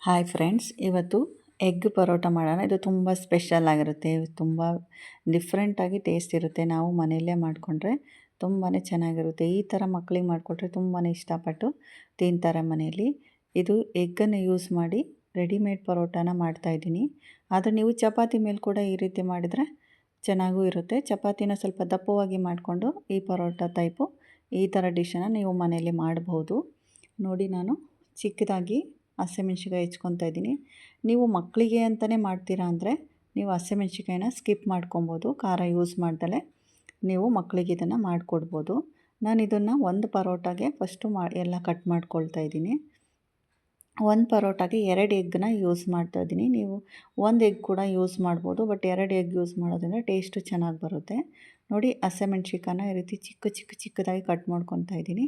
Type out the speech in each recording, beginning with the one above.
Hi friends, ಇವತ್ತು egg paratha ಮಾಡೋಣ. ಇದು ತುಂಬ ಸ್ಪೆಷಲ್ ಆಗಿರುತ್ತೆ, ತುಂಬ ಡಿಫ್ರೆಂಟಾಗಿ ಟೇಸ್ಟ್ ಇರುತ್ತೆ. ನಾವು ಮನೆಯಲ್ಲೇ ಮಾಡಿಕೊಂಡ್ರೆ ತುಂಬಾ ಚೆನ್ನಾಗಿರುತ್ತೆ. ಈ ಥರ ಮಕ್ಕಳಿಗೆ ಮಾಡಿಕೊಟ್ರೆ ತುಂಬಾ ಇಷ್ಟಪಟ್ಟು ತಿಂತಾರೆ ಮನೆಯಲ್ಲಿ. ಇದು ಎಗ್ಗನ್ನು ಯೂಸ್ ಮಾಡಿ ರೆಡಿಮೇಡ್ ಪರೋಟಾನ ಮಾಡ್ತಾಯಿದ್ದೀನಿ. ಆದರೆ ನೀವು ಚಪಾತಿ ಮೇಲೆ ಕೂಡ ಈ ರೀತಿ ಮಾಡಿದರೆ ಚೆನ್ನಾಗೂ ಇರುತ್ತೆ. ಚಪಾತಿನ ಸ್ವಲ್ಪ ದಪ್ಪವಾಗಿ ಮಾಡಿಕೊಂಡು ಈ ಪರೋಟ ಟೈಪು ಈ ಥರ ಡಿಶನ್ನು ನೀವು ಮನೆಯಲ್ಲಿ ಮಾಡ್ಬೋದು. ನೋಡಿ, ನಾನು ಚಿಕ್ಕದಾಗಿ ಹಸಿಮೆಣ್ಸಿಕಾಯಿ ಹೆಚ್ಕೊತಾ ಇದ್ದೀನಿ. ನೀವು ಮಕ್ಕಳಿಗೆ ಅಂತಲೇ ಮಾಡ್ತೀರಾ ಅಂದರೆ ನೀವು ಹಸಿಮೆಣ್ಸಿಕಾಯಿನ ಸ್ಕಿಪ್ ಮಾಡ್ಕೊಬೋದು. ಖಾರ ಯೂಸ್ ಮಾಡ್ದಲೇ ನೀವು ಮಕ್ಕಳಿಗೆ ಇದನ್ನು ಮಾಡಿಕೊಡ್ಬೋದು. ನಾನು ಇದನ್ನು ಒಂದು ಪರೋಟಾಗೆ ಫಸ್ಟು ಎಲ್ಲ ಕಟ್ ಮಾಡ್ಕೊಳ್ತಾ ಇದ್ದೀನಿ. ಒಂದು ಪರೋಟಾಗೆ 2 ಎಗ್ಗನ್ನ ಯೂಸ್ ಮಾಡ್ತಾ ಇದ್ದೀನಿ. ನೀವು 1 ಎಗ್ ಕೂಡ ಯೂಸ್ ಮಾಡ್ಬೋದು, ಬಟ್ 2 ಎಗ್ ಯೂಸ್ ಮಾಡೋದ್ರಿಂದ ಟೇಸ್ಟು ಚೆನ್ನಾಗಿ ಬರುತ್ತೆ. ನೋಡಿ, ಹಸಿಮೆಣ್ಸಿಕಾಯನ್ನ ಈ ರೀತಿ ಚಿಕ್ಕದಾಗಿ ಕಟ್ ಮಾಡ್ಕೊತಾ ಇದ್ದೀನಿ.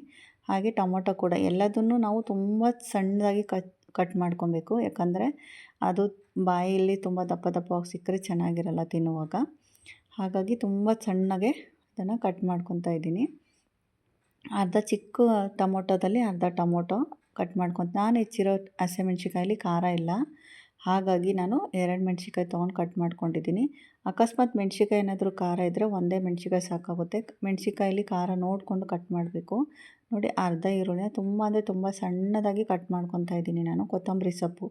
ಹಾಗೆ ಟೊಮೊಟೊ ಕೂಡ ಎಲ್ಲದನ್ನು ನಾವು ತುಂಬ ಸಣ್ಣದಾಗಿ ಕಟ್ ಮಾಡ್ಕೊಬೇಕು. ಯಾಕಂದರೆ ಅದು ಬಾಯಲ್ಲಿ ತುಂಬ ದಪ್ಪವಾಗಿ ಸಿಕ್ಕರೆ ಚೆನ್ನಾಗಿರಲ್ಲ ತಿನ್ನುವಾಗ. ಹಾಗಾಗಿ ತುಂಬ ಸಣ್ಣಗೆ ಅದನ್ನು ಕಟ್ ಮಾಡ್ಕೊತಾ ಇದ್ದೀನಿ. ಅರ್ಧ ಚಿಕ್ಕ ಟೊಮೊಟೊದಲ್ಲಿ ಅರ್ಧ ಟೊಮೊಟೊ ಕಟ್ ನಾನು ಹೆಚ್ಚಿರೋ ಹಸಿಮೆಣ್ಸಿಕಾಯಲ್ಲಿ ಖಾರ ಇಲ್ಲ, ಹಾಗಾಗಿ ನಾನು 2 ಮೆಣ್ಸಿಕಾಯಿ ತೊಗೊಂಡು ಕಟ್ ಮಾಡ್ಕೊಂಡಿದ್ದೀನಿ. ಅಕಸ್ಮಾತ್ ಮೆಣ್ಸಿಕಾಯಿ ಏನಾದರೂ ಖಾರ ಇದ್ದರೆ ಒಂದೇ ಮೆಣ್ಸಿಕಾಯಿ ಸಾಕಾಗುತ್ತೆ. ಮೆಣ್ಸಿಕಾಯಲ್ಲಿ ಖಾರ ನೋಡಿಕೊಂಡು ಕಟ್ ಮಾಡಬೇಕು. ನೋಡಿ, ಅರ್ಧ ಈರುಳ್ಳಿನ ತುಂಬ ಅಂದರೆ ತುಂಬ ಸಣ್ಣದಾಗಿ ಕಟ್ ಮಾಡ್ಕೊತಾ ಇದ್ದೀನಿ ನಾನು. ಕೊತ್ತಂಬರಿ ಸೊಪ್ಪು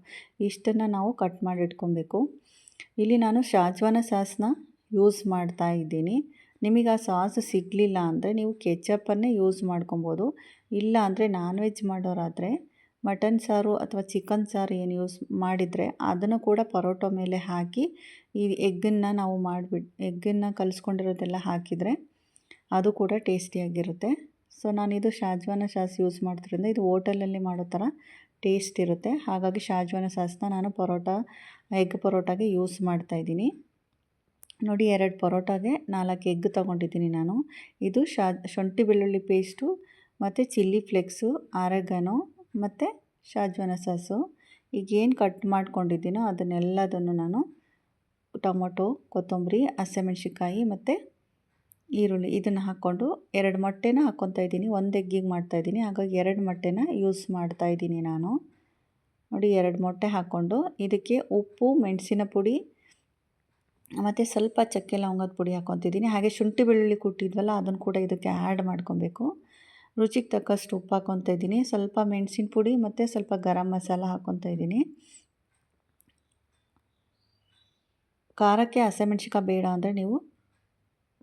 ಇಷ್ಟನ್ನು ನಾವು ಕಟ್ ಮಾಡಿ ಇಟ್ಕೊಬೇಕು. ಇಲ್ಲಿ ನಾನು ಶಾಜ್ವಾನ ಸಾಸನ್ನ ಯೂಸ್ ಮಾಡ್ತಾ ಇದ್ದೀನಿ. ನಿಮಗೆ ಆ ಸಾಸ್ ಸಿಗಲಿಲ್ಲ ಅಂದರೆ ನೀವು ಕೆಚಪ್ಪನ್ನೇ ಯೂಸ್ ಮಾಡ್ಕೊಬೋದು. ಇಲ್ಲ ಅಂದರೆ ನಾನ್ ವೆಜ್ ಮಾಡೋರಾದರೆ ಮಟನ್ ಸಾರು ಅಥವಾ ಚಿಕನ್ ಸಾರು ಏನು ಯೂಸ್ ಮಾಡಿದರೆ ಅದನ್ನು ಕೂಡ ಪರೋಟ ಮೇಲೆ ಹಾಕಿ ಈ ಎಗ್ಗನ್ನು ನಾವು ಎಗ್ಗನ್ನು ಕಲಿಸ್ಕೊಂಡಿರೋದೆಲ್ಲ ಹಾಕಿದರೆ ಅದು ಕೂಡ ಟೇಸ್ಟಿಯಾಗಿರುತ್ತೆ. ಸೊ ನಾನಿದು ಶಾಜ್ವಾನ ಸಾಸ್ ಯೂಸ್ ಮಾಡ್ತಿರೋದ್ರಿಂದ ಇದು ಹೋಟೆಲಲ್ಲಿ ಮಾಡೋ ಥರ ಟೇಸ್ಟ್ ಇರುತ್ತೆ. ಹಾಗಾಗಿ ಶಾಜ್ವಾನ ಸಾಸನ್ನ ನಾನು ಎಗ್ ಪರೋಟಾಗೆ ಯೂಸ್ ಮಾಡ್ತಾಯಿದ್ದೀನಿ. ನೋಡಿ, 2 ಪರೋಟಾಗೆ 4 ಎಗ್ ತೊಗೊಂಡಿದ್ದೀನಿ ನಾನು. ಇದು ಶುಂಠಿ ಬೆಳ್ಳುಳ್ಳಿ ಪೇಸ್ಟು ಮತ್ತು ಚಿಲ್ಲಿ ಫ್ಲೇಕ್ಸು, ಆರೆಗಾನೋ ಮತ್ತು ಶಾಜ್ವಾನ ಸಾಸು. ಈಗೇನು ಕಟ್ ಮಾಡ್ಕೊಂಡಿದ್ದೀನೋ ಅದನ್ನೆಲ್ಲದನ್ನು ನಾನು ಟೊಮೊಟೊ, ಕೊತ್ತಂಬರಿ, ಹಸಿಮೆಣ್ಸಿಕಾಯಿ ಮತ್ತು ಈರುಳ್ಳಿ ಇದನ್ನು ಹಾಕ್ಕೊಂಡು 2 ಮೊಟ್ಟೆನ ಹಾಕ್ಕೊತಾ ಇದ್ದೀನಿ. 1 ಎಗ್ಗಿಗೆ ಮಾಡ್ತಾಯಿದ್ದೀನಿ, ಹಾಗಾಗಿ 2 ಮೊಟ್ಟೆನ ಯೂಸ್ ಮಾಡ್ತಾಯಿದ್ದೀನಿ ನಾನು. ನೋಡಿ, 2 ಮೊಟ್ಟೆ ಹಾಕ್ಕೊಂಡು ಇದಕ್ಕೆ ಉಪ್ಪು, ಮೆಣಸಿನ ಪುಡಿ ಮತ್ತು ಸ್ವಲ್ಪ ಚಕ್ಕೆ ಲವಂಗದ ಪುಡಿ ಹಾಕ್ಕೊತಿದ್ದೀನಿ. ಹಾಗೆ ಶುಂಠಿ ಬೆಳ್ಳುಳ್ಳಿ ಕುಟ್ಟಿದ್ವಲ್ಲ ಅದನ್ನು ಕೂಡ ಇದಕ್ಕೆ ಆ್ಯಡ್ ಮಾಡ್ಕೊಬೇಕು. ರುಚಿಗೆ ತಕ್ಕಷ್ಟು ಉಪ್ಪು ಹಾಕ್ಕೊತಾ ಇದ್ದೀನಿ. ಸ್ವಲ್ಪ ಮೆಣಸಿನ ಪುಡಿ ಮತ್ತು ಸ್ವಲ್ಪ ಗರಂ ಮಸಾಲ ಹಾಕ್ಕೊತಾ ಇದ್ದೀನಿ. ಖಾರಕ್ಕೆ ಹಸಿಮೆಣ್ಸಿಕಾಯಿ ಬೇಡ ಅಂದರೆ ನೀವು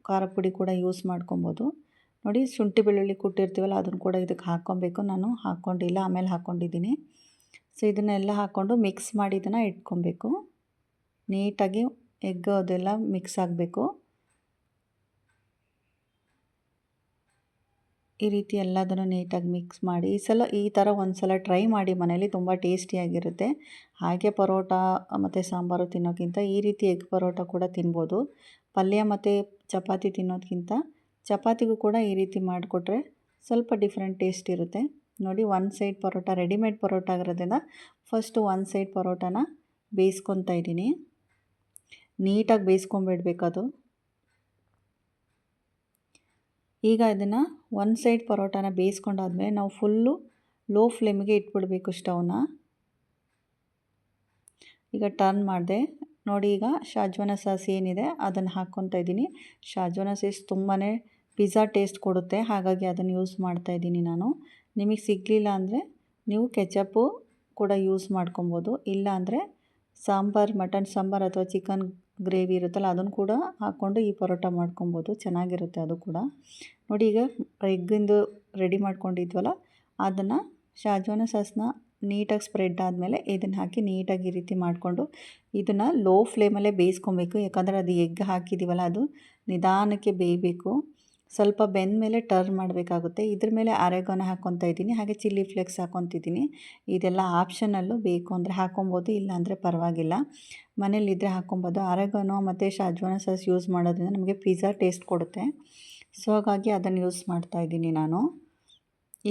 ಖಾರ ಪುಡಿ ಕೂಡ ಯೂಸ್ ಮಾಡ್ಕೊಬೋದು. ನೋಡಿ, ಶುಂಠಿ ಬೆಳ್ಳುಳ್ಳಿ ಕುಟ್ಟಿರ್ತೀವಲ್ಲ ಅದನ್ನು ಕೂಡ ಇದಕ್ಕೆ ಹಾಕ್ಕೊಬೇಕು. ನಾನು ಹಾಕ್ಕೊಂಡಿಲ್ಲ, ಆಮೇಲೆ ಹಾಕ್ಕೊಂಡಿದ್ದೀನಿ. ಸೊ ಇದನ್ನೆಲ್ಲ ಹಾಕ್ಕೊಂಡು ಮಿಕ್ಸ್ ಮಾಡಿ ಇದನ್ನು ಇಟ್ಕೊಬೇಕು. ನೀಟಾಗಿ ಎಗ್ ಅದೆಲ್ಲ ಮಿಕ್ಸ್ ಆಗಬೇಕು. ಈ ರೀತಿ ಎಲ್ಲದನ್ನು ನೀಟಾಗಿ ಮಿಕ್ಸ್ ಮಾಡಿ ಈ ಥರ ಒಂದು ಸಲ ಟ್ರೈ ಮಾಡಿ ಮನೇಲಿ, ತುಂಬ ಟೇಸ್ಟಿಯಾಗಿರುತ್ತೆ. ಹಾಗೆ ಪರೋಟ ಮತ್ತು ಸಾಂಬಾರು ತಿನ್ನೋಕ್ಕಿಂತ ಈ ರೀತಿ ಎಗ್ ಪರೋಟ ಕೂಡ ತಿನ್ಬೋದು. ಪಲ್ಯ ಮತ್ತು ಚಪಾತಿ ತಿನ್ನೋದಕ್ಕಿಂತ ಚಪಾತಿಗೂ ಕೂಡ ಈ ರೀತಿ ಮಾಡಿಕೊಟ್ರೆ ಸ್ವಲ್ಪ ಡಿಫ್ರೆಂಟ್ ಟೇಸ್ಟ್ ಇರುತ್ತೆ. ನೋಡಿ, 1 ಸೈಡ್ ಪರೋಟ ರೆಡಿಮೇಡ್ ಪರೋಟ ಆಗಿರೋದ್ರಿಂದ ಫಸ್ಟು 1 ಸೈಡ್ ಪರೋಟಾನ ಬೇಯಿಸ್ಕೊತಾ ಇದ್ದೀನಿ. ನೀಟಾಗಿ ಬೇಯಿಸ್ಕೊಂಬಿಡ್ಬೇಕದು. ಈಗ ಇದನ್ನು 1 ಸೈಡ್ ಪರೋಟಾನ ಬೇಯಿಸ್ಕೊಂಡಾದ್ಮೇಲೆ ನಾವು ಫುಲ್ಲು ಲೋ ಫ್ಲೇಮಿಗೆ ಇಟ್ಬಿಡಬೇಕು ಸ್ಟವ್ನ. ಈಗ ಟರ್ನ್ ಮಾಡಿದೆ. ನೋಡಿ, ಈಗ ಶಾಜ್ವಾನ ಸಾಸ್ ಏನಿದೆ ಅದನ್ನು ಹಾಕ್ಕೊತಾ ಇದ್ದೀನಿ. ಶಾಜ್ವಾನ ಸಾಸ್ ತುಂಬಾ ಪಿಜ್ಜಾ ಟೇಸ್ಟ್ ಕೊಡುತ್ತೆ, ಹಾಗಾಗಿ ಅದನ್ನು ಯೂಸ್ ಮಾಡ್ತಾಯಿದ್ದೀನಿ ನಾನು. ನಿಮಗೆ ಸಿಗಲಿಲ್ಲ ಅಂದರೆ ನೀವು ಕೆಚಪ್ಪು ಕೂಡ ಯೂಸ್ ಮಾಡ್ಕೊಬೋದು. ಇಲ್ಲ ಅಂದರೆ ಮಟನ್ ಸಾಂಬಾರು ಅಥವಾ ಚಿಕನ್ ಗ್ರೇವಿ ಇರುತ್ತಲ್ಲ ಅದನ್ನು ಕೂಡ ಹಾಕ್ಕೊಂಡು ಈ ಪರೋಟ ಮಾಡ್ಕೊಬೋದು, ಚೆನ್ನಾಗಿರುತ್ತೆ ಅದು ಕೂಡ. ನೋಡಿ, ಈಗ ಎಗ್ಗಿಂದು ರೆಡಿ ಮಾಡ್ಕೊಂಡಿದ್ವಲ್ಲ ಅದನ್ನು ಶಾಜ್ವಾನ ಸಾಸನ್ನ ನೀಟಾಗಿ ಸ್ಪ್ರೆಡ್ ಆದಮೇಲೆ ಇದನ್ನು ಹಾಕಿ ನೀಟಾಗಿ ಈ ರೀತಿ ಮಾಡಿಕೊಂಡು ಇದನ್ನು ಲೋ ಫ್ಲೇಮಲ್ಲೇ ಬೇಯಿಸ್ಕೊಬೇಕು. ಯಾಕಂದರೆ ಅದು ಎಗ್ ಹಾಕಿದ್ದೀವಲ್ಲ ಅದು ನಿಧಾನಕ್ಕೆ ಬೇಯಬೇಕು. ಸ್ವಲ್ಪ ಬೆಂದ ಮೇಲೆ ಟರ್ನ್ ಮಾಡಬೇಕಾಗುತ್ತೆ. ಇದ್ರ ಮೇಲೆ ಆರೆಗಾನೋ ಹಾಕ್ಕೊತಾ ಇದ್ದೀನಿ. ಹಾಗೆ ಚಿಲ್ಲಿ ಫ್ಲೇಕ್ಸ್ ಹಾಕ್ಕೊತಿದ್ದೀನಿ. ಇದೆಲ್ಲ ಆಪ್ಷನಲ್ಲು, ಬೇಕು ಅಂದರೆ ಹಾಕ್ಕೊಬೋದು, ಇಲ್ಲ ಅಂದರೆ ಪರವಾಗಿಲ್ಲ. ಮನೇಲಿದ್ದರೆ ಹಾಕ್ಕೊಬೋದು. ಆರೆಗಾನೋ ಮತ್ತು ಶಾಜ್ವಾನ ಸಾಸ್ ಯೂಸ್ ಮಾಡೋದ್ರಿಂದ ನಮಗೆ ಪಿಜ್ಜಾ ಟೇಸ್ಟ್ ಕೊಡುತ್ತೆ. ಸೊ ಹಾಗಾಗಿ ಅದನ್ನು ಯೂಸ್ ಮಾಡ್ತಾಯಿದ್ದೀನಿ ನಾನು.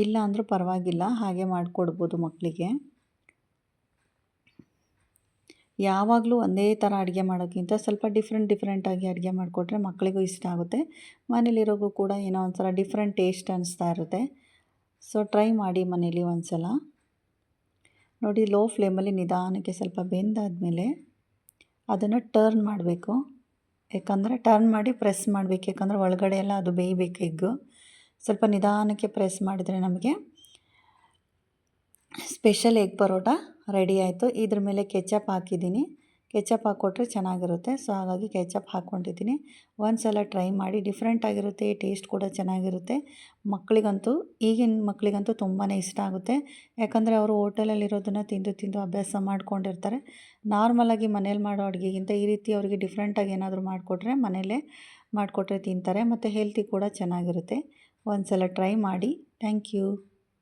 ಇಲ್ಲ ಅಂದರೂ ಪರವಾಗಿಲ್ಲ, ಹಾಗೆ ಮಾಡಿಕೊಡ್ಬೋದು ಮಕ್ಕಳಿಗೆ. ಯಾವಾಗಲೂ ಒಂದೇ ಥರ ಅಡುಗೆ ಮಾಡೋಕ್ಕಿಂತ ಸ್ವಲ್ಪ ಡಿಫ್ರೆಂಟಾಗಿ ಅಡುಗೆ ಮಾಡಿಕೊಟ್ರೆ ಮಕ್ಕಳಿಗೂ ಇಷ್ಟ ಆಗುತ್ತೆ. ಮನೇಲಿರೋಗೂ ಕೂಡ ಏನೋ ಒಂಥರ ಡಿಫ್ರೆಂಟ್ ಟೇಸ್ಟ್ ಅನ್ನಿಸ್ತಾ ಇರುತ್ತೆ. ಸೊ ಟ್ರೈ ಮಾಡಿ ಮನೇಲಿ ಒಂದು ಸಲ. ನೋಡಿ ಲೋ ಫ್ಲೇಮಲ್ಲಿ ನಿಧಾನಕ್ಕೆ ಸ್ವಲ್ಪ ಬೆಂದಾದಮೇಲೆ ಅದನ್ನು ಟರ್ನ್ ಮಾಡಬೇಕು. ಯಾಕಂದರೆ ಟರ್ನ್ ಮಾಡಿ ಪ್ರೆಸ್ ಮಾಡಬೇಕು, ಯಾಕಂದರೆ ಒಳಗಡೆ ಎಲ್ಲ ಅದು ಬೇಯಬೇಕು ಎಗ್ಗು. ಸ್ವಲ್ಪ ನಿಧಾನಕ್ಕೆ ಪ್ರೆಸ್ ಮಾಡಿದರೆ ನಮಗೆ ಸ್ಪೆಷಲ್ ಎಗ್ ಪರೋಟ ರೆಡಿ ಆಯಿತು. ಇದ್ರ ಮೇಲೆ ಕೆಚಪ್ ಹಾಕಿದ್ದೀನಿ. ಕೆಚಪ್ ಹಾಕ್ಕೊಟ್ರೆ ಚೆನ್ನಾಗಿರುತ್ತೆ. ಸೊ ಹಾಗಾಗಿ ಕೆಚಪ್ ಹಾಕ್ಕೊಂಡಿದ್ದೀನಿ. ಒಂದು ಸಲ ಟ್ರೈ ಮಾಡಿ, ಡಿಫ್ರೆಂಟ್ ಆಗಿರುತ್ತೆ, ಟೇಸ್ಟ್ ಕೂಡ ಚೆನ್ನಾಗಿರುತ್ತೆ. ಮಕ್ಕಳಿಗಂತೂ, ಈಗಿನ ಮಕ್ಕಳಿಗಂತೂ ತುಂಬಾ ಇಷ್ಟ ಆಗುತ್ತೆ. ಯಾಕಂದರೆ ಅವರು ಹೋಟೆಲಲ್ಲಿರೋದನ್ನು ತಿಂದು ತಿಂದು ಅಭ್ಯಾಸ ಮಾಡ್ಕೊಂಡಿರ್ತಾರೆ. ನಾರ್ಮಲಾಗಿ ಮನೇಲಿ ಮಾಡೋ ಅಡುಗೆಗಿಂತ ಈ ರೀತಿ ಅವರಿಗೆ ಡಿಫ್ರೆಂಟಾಗಿ ಏನಾದರೂ ಮಾಡಿಕೊಟ್ರೆ ಮನೆಯಲ್ಲೇ ಮಾಡಿಕೊಟ್ರೆ ತಿಂತಾರೆ. ಮತ್ತು ಹೆಲ್ತಿ ಕೂಡ ಚೆನ್ನಾಗಿರುತ್ತೆ. ಒಂದು ಸಲ ಟ್ರೈ ಮಾಡಿ. Thank you.